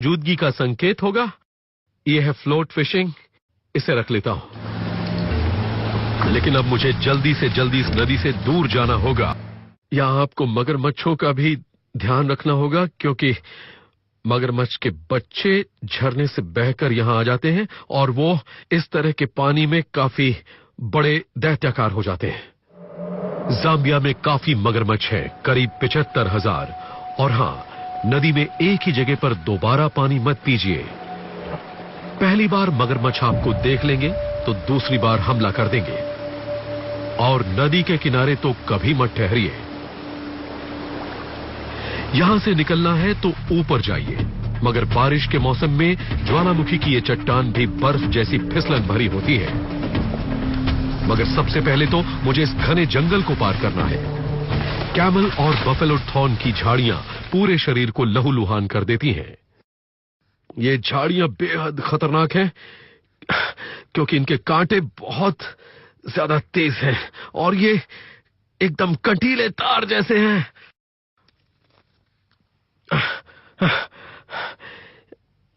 मौजूदगी का संकेत होगा। यह है फ्लोट फिशिंग, इसे रख लेता हूं। लेकिन अब मुझे जल्दी से जल्दी इस नदी से दूर जाना होगा। यहां आपको मगरमच्छों का भी ध्यान रखना होगा, क्योंकि मगरमच्छ के बच्चे झरने से बहकर यहां आ जाते हैं और वो इस तरह के पानी में काफी बड़े दैत्याकार हो जाते हैं। जाम्बिया में काफी मगरमच्छ हैं, करीब 75,000। और हां, नदी में एक ही जगह पर दोबारा पानी मत पीजिए। पहली बार मगरमच्छ आपको देख लेंगे तो दूसरी बार हमला कर देंगे। और नदी के किनारे तो कभी मत ठहरिए। यहां से निकलना है तो ऊपर जाइए, मगर बारिश के मौसम में ज्वालामुखी की ये चट्टान भी बर्फ जैसी फिसलन भरी होती है। मगर सबसे पहले तो मुझे इस घने जंगल को पार करना है। कैमल और बफेलो थॉर्न की झाड़ियां पूरे शरीर को लहूलुहान कर देती हैं। ये झाड़ियां बेहद खतरनाक हैं, क्योंकि इनके कांटे बहुत ज्यादा तेज हैं और ये एकदम कंटीले तार जैसे हैं।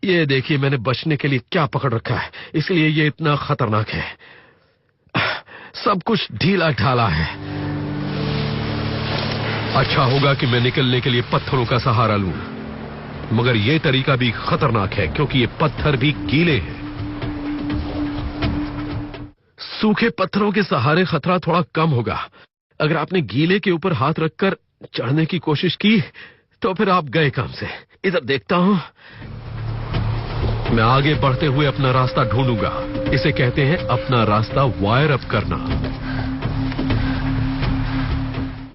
ये देखिए, मैंने बचने के लिए क्या पकड़ रखा है, इसलिए ये इतना खतरनाक है। सब कुछ ढीला ढाला है। अच्छा होगा कि मैं निकलने के लिए पत्थरों का सहारा लूं, मगर यह तरीका भी खतरनाक है, क्योंकि ये पत्थर भी गीले हैं। सूखे पत्थरों के सहारे खतरा थोड़ा कम होगा। अगर आपने गीले के ऊपर हाथ रखकर चढ़ने की कोशिश की तो फिर आप गए काम से। इधर देखता हूं। मैं आगे बढ़ते हुए अपना रास्ता ढूंढूंगा। इसे कहते हैं अपना रास्ता वायर अप करना।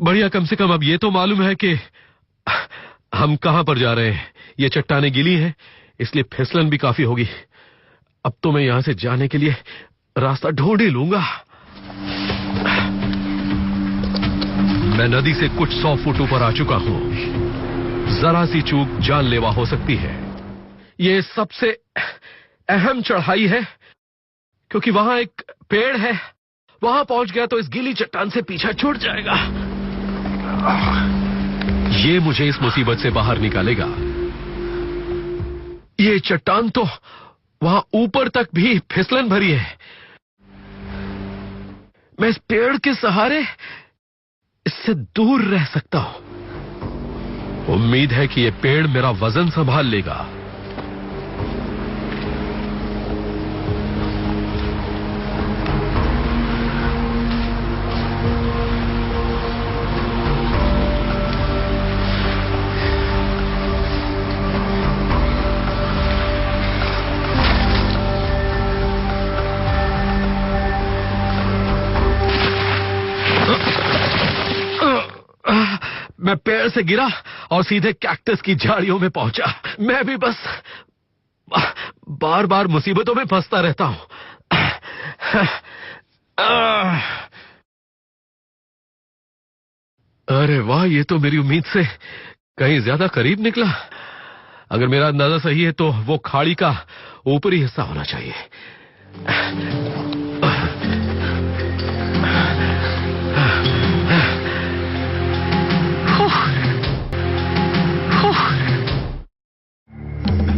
बढ़िया, कम से कम अब ये तो मालूम है कि हम कहां पर जा रहे हैं। ये चट्टानें गीली हैं, इसलिए फिसलन भी काफी होगी। अब तो मैं यहां से जाने के लिए रास्ता ढूंढ ही लूंगा। मैं नदी से कुछ 100 फुट ऊपर आ चुका हूं। जरा सी चूक जानलेवा हो सकती है। यह सबसे अहम चढ़ाई है, क्योंकि वहां एक पेड़ है। वहां पहुंच गया तो इस गीली चट्टान से पीछा छूट जाएगा। ये मुझे इस मुसीबत से बाहर निकालेगा। ये चट्टान तो वहां ऊपर तक भी फिसलन भरी है। मैं इस पेड़ के सहारे इससे दूर रह सकता हूं। उम्मीद है कि यह पेड़ मेरा वजन संभाल लेगा। मैं पेड़ से गिरा और सीधे कैक्टस की झाड़ियों में पहुंचा। मैं भी बस बार बार मुसीबतों में फंसता रहता हूं। अरे वाह, ये तो मेरी उम्मीद से कहीं ज्यादा करीब निकला। अगर मेरा अंदाजा सही है तो वो खाड़ी का ऊपरी हिस्सा होना चाहिए।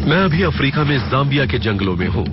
मैं अभी अफ्रीका में जाम्बिया के जंगलों में हूं।